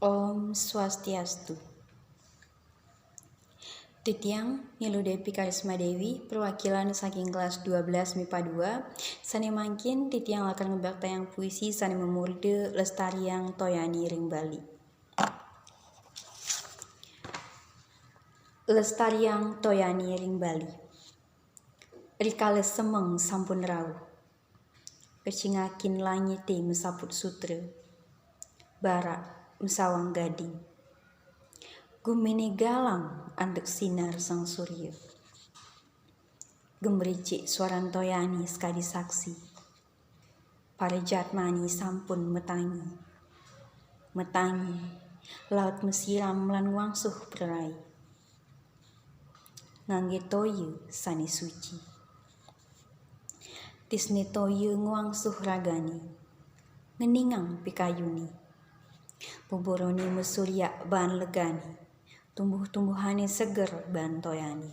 Om Swastiastu. Titiang Niludepi Karisma Dewi, perwakilan saking kelas 12 MIPA 2. Sani mangkin Titiang akan ngebaktayang puisi sani memurde Lestariang Toyani ring Bali. Lestariang Toyani ring Bali. Rikale semeng sampun rauh. Kecingakin langite mesaput sutra. Barak mesawang gading. Gumini galang andek sinar sang surya. Gemericik suaran toyani sekadi saksi. Parejat mani sampun metangi. Metangi, laut mesiram lan wangsuh berai. Ngangge toye sani suci. Tisne toye ngwangsuh ragani. Ngeningang pikayuni. Buburoni mesurya ban legani. Tumbuh-tumbuhane seger ban toyani.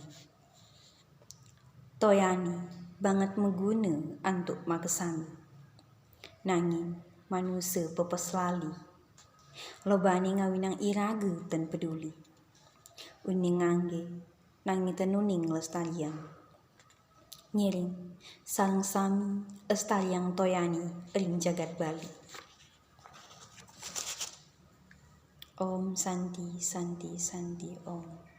Toyani banget meguna antuk makesami. Nanging manusia pepes lali. Lobani ngawinang iraga ten peduli. Uning ngangge nanging tenuning lestariang. Ngiring sareng sami lestariang toyani ring jagat Bali. Om Santi Santi Santi Om.